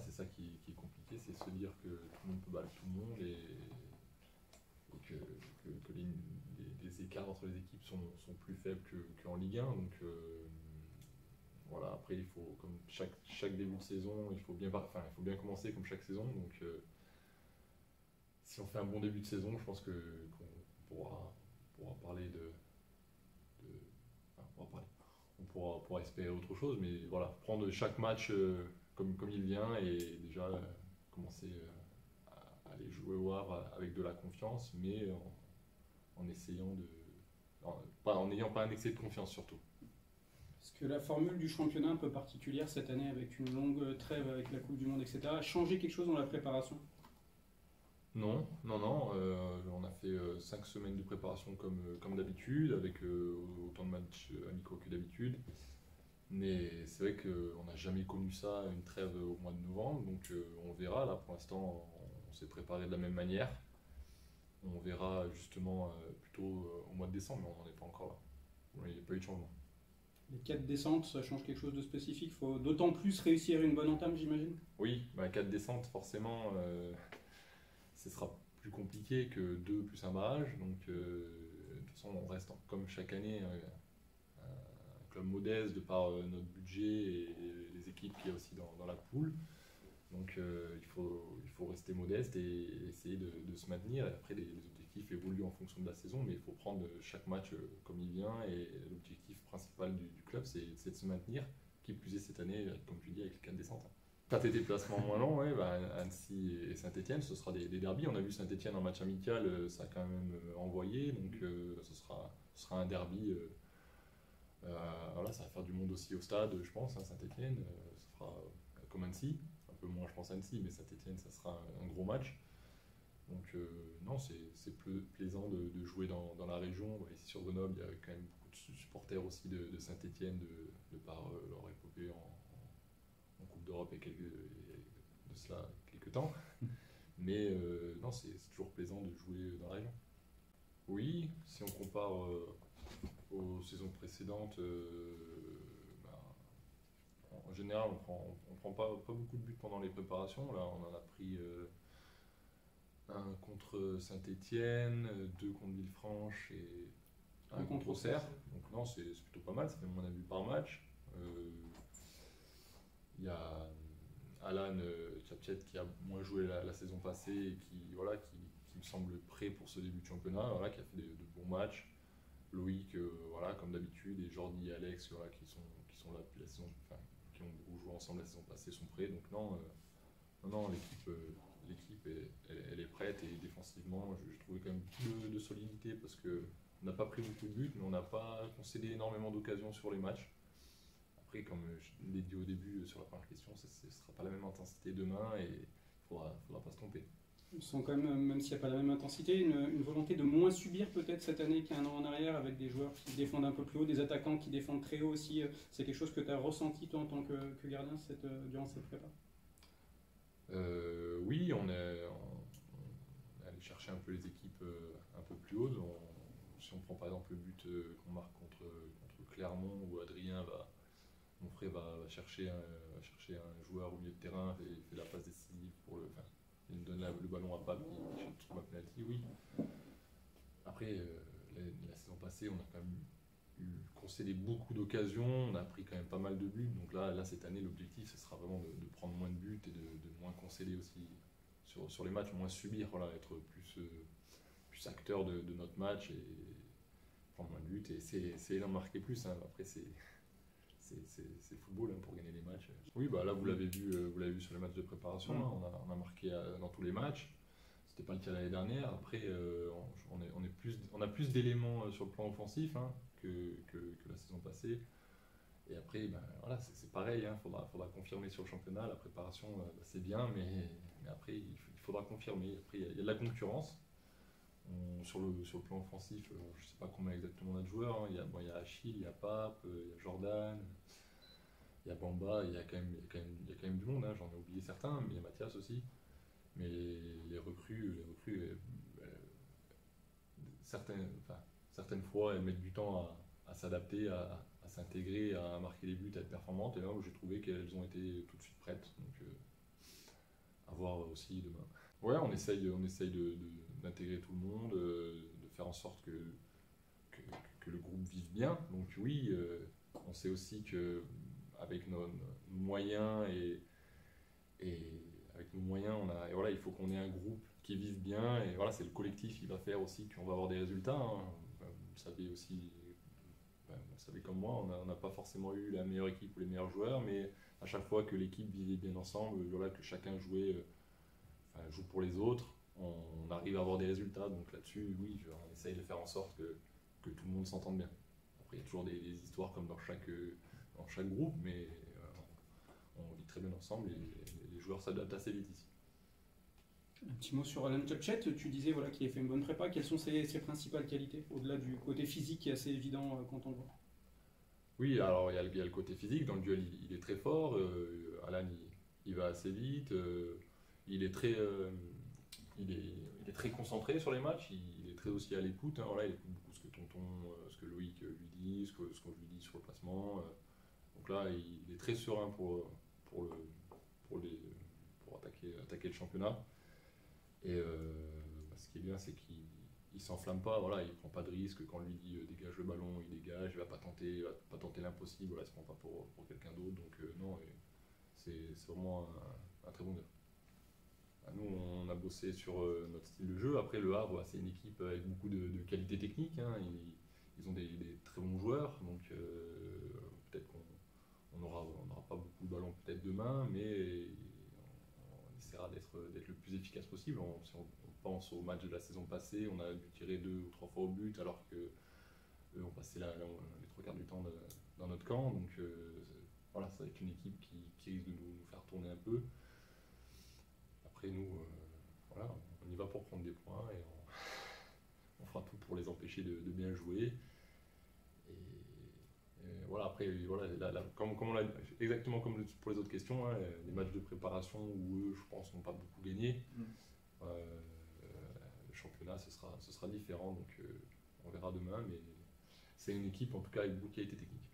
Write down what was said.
c'est ça qui est compliqué, c'est se dire que tout le monde peut battre tout le monde et que les écarts entre les équipes sont plus faibles qu'en Ligue 1. Donc voilà, après il faut, comme chaque début de saison, il faut bien commencer comme chaque saison. Donc si on fait un bon début de saison, je pense qu'on pourra parler enfin, on pourra espérer autre chose, mais voilà, prendre chaque match comme il vient et déjà commencer à aller jouer au Havre avec de la confiance, mais en essayant en n'ayant pas un excès de confiance surtout. Est-ce que la formule du championnat un peu particulière cette année, avec une longue trêve avec la Coupe du Monde, etc., a changé quelque chose dans la préparation? Non, non, non. On a fait 5 semaines de préparation comme d'habitude, avec autant de matchs amicaux que d'habitude. Mais c'est vrai qu'on n'a jamais connu ça, une trêve au mois de novembre, donc on verra. Là, pour l'instant, on s'est préparé de la même manière. On verra justement plutôt au mois de décembre, mais on n'en est pas encore là. Il n'y a pas eu de changement. Les 4 descentes, ça change quelque chose de spécifique? Il faut d'autant plus réussir une bonne entame, j'imagine? Oui, 4 descentes, forcément, ce sera plus compliqué que 2 plus un barrage. Donc, de toute façon, on reste comme chaque année un club modeste de par notre budget et les équipes qu'il y a aussi dans la poule. Donc, il faut rester modeste et essayer de se maintenir. Et après, les objectifs évoluent en fonction de la saison, mais il faut prendre chaque match comme il vient. Et l'objectif principal du club, c'est de se maintenir. Qui plus est cette année, comme tu dis, avec les 4 descentes. T'as tes déplacements moins longs, ouais, Annecy et Saint-Etienne, ce sera des derbies. On a vu Saint-Etienne en match amical, ça a quand même envoyé, donc ce sera un derby. Voilà, ça va faire du monde aussi au stade, je pense, hein, Saint-Etienne. Ça fera comme Annecy, un peu moins, je pense, Annecy, mais Saint-Etienne, ça sera un gros match. Donc, non, c'est plaisant de jouer dans la région. Ouais, ici sur Grenoble, il y a quand même beaucoup de supporters aussi de Saint-Etienne, de par leur épopée en Coupe d'Europe et de cela quelques temps. Mais non, c'est toujours plaisant de jouer dans la région. Oui, si on compare aux saisons précédentes, en général, on prend pas beaucoup de buts pendant les préparations. Là, on en a pris un contre Saint-Étienne, deux contre Villefranche et un contre Auxerre. Donc non, c'est plutôt pas mal, ça fait moins d'un but par match. Il y a Alan Chapchet qui a moins joué la saison passée et qui me semble prêt pour ce début de championnat, voilà, qui a fait de bons matchs. Loïc, voilà, comme d'habitude, et Jordi et Alex, voilà, qui sont là depuis la saison, enfin, qui ont beaucoup joué ensemble la saison passée, sont prêts. Donc non, l'équipe elle est prête et défensivement, je trouvais quand même plus de solidité parce que on n'a pas pris beaucoup de buts, mais on n'a pas concédé énormément d'occasions sur les matchs. Après, comme je l'ai dit au début sur la première question, ce ne sera pas la même intensité demain et il faudra pas se tromper. On sent quand même s'il n'y a pas la même intensité, une volonté de moins subir peut-être cette année qu'un an en arrière, avec des joueurs qui défendent un peu plus haut, des attaquants qui défendent très haut aussi. C'est quelque chose que tu as ressenti toi en tant que gardien durant cette prépa? Oui, on est allé chercher un peu les équipes un peu plus hautes. Si on prend par exemple le but qu'on marque contre Clermont, où mon frère va chercher un joueur au milieu de terrain et fait la passe décisive enfin, il me donne le ballon à Pape qui trouve un penalty, oui. Après, la saison passée, on a quand même concédé beaucoup d'occasions, on a pris quand même pas mal de buts. Donc là cette année, l'objectif, ce sera vraiment de prendre moins de buts et de moins concéder aussi sur les matchs, moins subir, voilà, être plus acteur de notre match et prendre moins de buts et essayer d'en marquer plus. Hein. Après, c'est le football, hein, pour gagner les matchs. Oui, là vous l'avez vu sur les matchs de préparation, hein, on a marqué dans tous les matchs. C'était pas le cas l'année dernière. Après, on a plus d'éléments sur le plan offensif, hein, que la saison passée. Et après, voilà, c'est pareil, hein, faudra confirmer sur le championnat. La préparation, c'est bien, mais après, il faudra confirmer. Après, il y a de la concurrence. Sur le plan offensif, je ne sais pas combien exactement on a de joueurs. Hein. Il y a Achille, il y a Pape, il y a Jordan, il y a Bamba, il y a quand même du monde. Hein. J'en ai oublié certains, mais il y a Mathias aussi. Mais les recrues certaines fois, elles mettent du temps à s'adapter, à s'intégrer, à marquer des buts, à être performantes. Et là où j'ai trouvé qu'elles ont été tout de suite prêtes. Donc voir aussi demain. Ouais, on essaye d'intégrer tout le monde, de faire en sorte que le groupe vive bien. Donc oui, on sait aussi que avec nos moyens et avec nos moyens, et voilà, il faut qu'on ait un groupe qui vive bien. Et voilà, c'est le collectif qui va faire aussi qu'on va avoir des résultats, hein. Vous savez aussi, vous savez comme moi, on n'a pas forcément eu la meilleure équipe ou les meilleurs joueurs, mais à chaque fois que l'équipe vivait bien ensemble, voilà, que chacun joue pour les autres, on arrive à avoir des résultats. Donc là-dessus, oui, on essaye de faire en sorte que tout le monde s'entende bien. Après, il y a toujours des histoires comme dans chaque groupe, mais on vit très bien ensemble et les joueurs s'adaptent assez vite ici. Un petit mot sur Alan Tchapchet, tu disais voilà, qu'il a fait une bonne prépa. Quelles sont ses principales qualités, au-delà du côté physique qui est assez évident quand on le voit? Oui, alors il y a le côté physique, dans le duel il est très fort, Alan il va assez vite, il est très, euh, il est très concentré sur les matchs, il est très aussi à l'écoute, hein. Voilà, il écoute beaucoup ce que Tonton, ce que Loïc lui dit, ce qu'on lui dit sur le placement. Donc là, il est très serein pour, le, pour, les, pour attaquer le championnat. Et ce qui est bien, c'est qu'il ne s'enflamme pas, voilà, il prend pas de risque. Quand on lui dit dégage le ballon, il dégage, il va pas tenter l'impossible, voilà, il se prend pas pour quelqu'un d'autre. Donc non, c'est vraiment un très bon gars. Nous, on a bossé sur notre style de jeu. Après, le Havre, c'est une équipe avec beaucoup de qualité technique, hein. Ils ont des très bons joueurs, donc peut-être qu'on n'aura pas beaucoup de ballons peut-être demain, mais on essaiera d'être le plus efficace possible. Si on pense au match de la saison passée, on a dû tirer 2 ou 3 fois au but, alors que eux ont passé les 3 quarts du temps dans notre camp. Donc voilà, ça va être une équipe qui risque de nous faire tourner un peu. Après, nous, voilà, on y va pour prendre des points et on fera tout pour les empêcher de bien jouer. Et voilà, après, voilà, comme on l'a exactement comme pour les autres questions, hein, les matchs de préparation où eux, je pense, n'ont pas beaucoup gagné. Le championnat, ce sera différent, donc on verra demain, mais c'est une équipe en tout cas avec beaucoup de qualité technique.